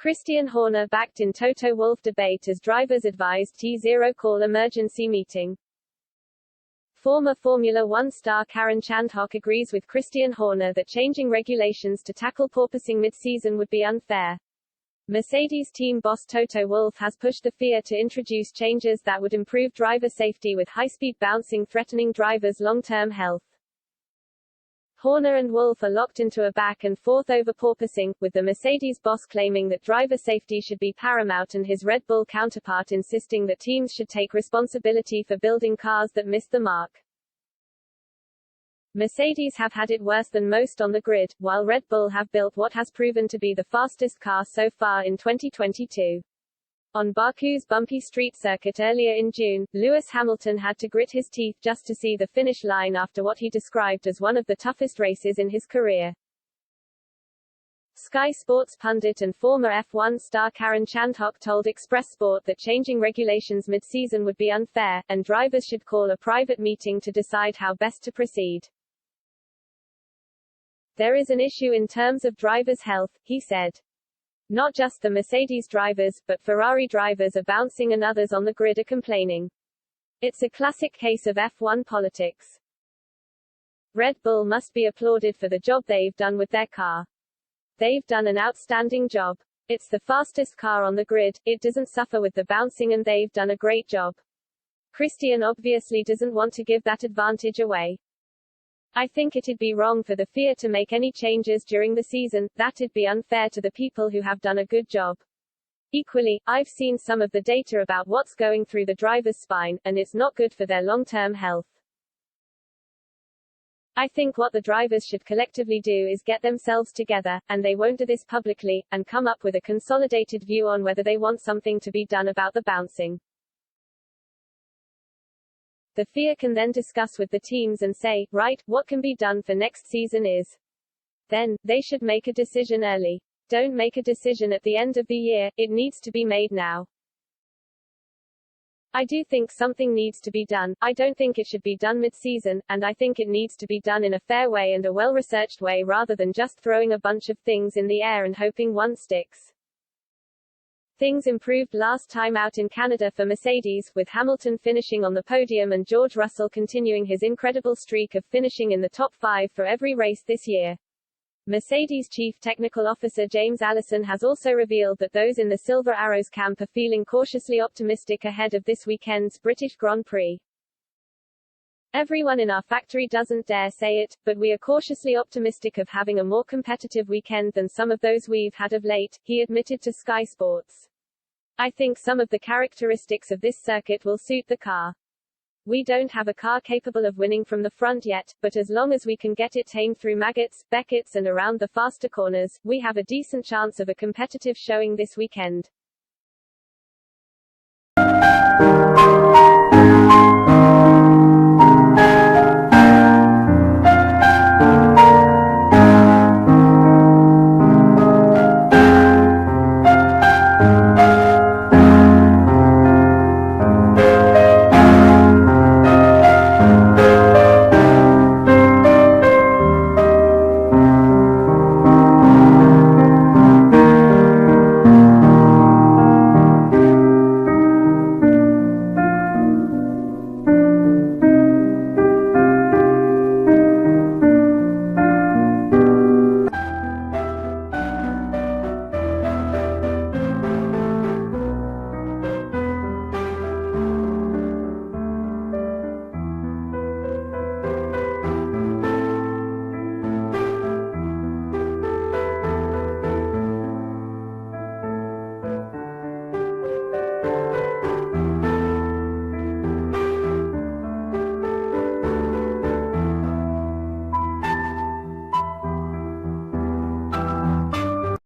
Christian Horner backed in Toto Wolff debate as drivers advised T0 call emergency meeting. Former Formula One star Karen Chandhok agrees with Christian Horner that changing regulations to tackle porpoising mid-season would be unfair. Mercedes team boss Toto Wolff has pushed the FIA to introduce changes that would improve driver safety with high-speed bouncing threatening drivers' long-term health. Horner and Wolff are locked into a back-and-forth over porpoising, with the Mercedes boss claiming that driver safety should be paramount and his Red Bull counterpart insisting that teams should take responsibility for building cars that miss the mark. Mercedes have had it worse than most on the grid, while Red Bull have built what has proven to be the fastest car so far in 2022. On Baku's bumpy street circuit earlier in June, Lewis Hamilton had to grit his teeth just to see the finish line after what he described as one of the toughest races in his career. Sky Sports pundit and former F1 star Karen Chandhok told Express Sport that changing regulations mid-season would be unfair, and drivers should call a private meeting to decide how best to proceed. There is an issue in terms of drivers' health, he said. Not just the Mercedes drivers, but Ferrari drivers are bouncing and others on the grid are complaining. It's a classic case of F1 politics. Red Bull must be applauded for the job they've done with their car. They've done an outstanding job. It's the fastest car on the grid, it doesn't suffer with the bouncing and they've done a great job. Christian obviously doesn't want to give that advantage away. I think it'd be wrong for the FIA to make any changes during the season, that'd be unfair to the people who have done a good job. Equally, I've seen some of the data about what's going through the driver's spine, and it's not good for their long-term health. I think what the drivers should collectively do is get themselves together, and they won't do this publicly, and come up with a consolidated view on whether they want something to be done about the bouncing. The FIA can then discuss with the teams and say, right, what can be done for next season is. Then, they should make a decision early. Don't make a decision at the end of the year, it needs to be made now. I do think something needs to be done. I don't think it should be done mid-season, and I think it needs to be done in a fair way and a well-researched way rather than just throwing a bunch of things in the air and hoping one sticks. Things improved last time out in Canada for Mercedes, with Hamilton finishing on the podium and George Russell continuing his incredible streak of finishing in the top 5 for every race this year. Mercedes Chief Technical Officer James Allison has also revealed that those in the Silver Arrows camp are feeling cautiously optimistic ahead of this weekend's British Grand Prix. Everyone in our factory doesn't dare say it, but we are cautiously optimistic of having a more competitive weekend than some of those we've had of late, he admitted to Sky Sports. I think some of the characteristics of this circuit will suit the car. We don't have a car capable of winning from the front yet, but as long as we can get it tamed through maggots, beckets and around the faster corners, we have a decent chance of a competitive showing this weekend.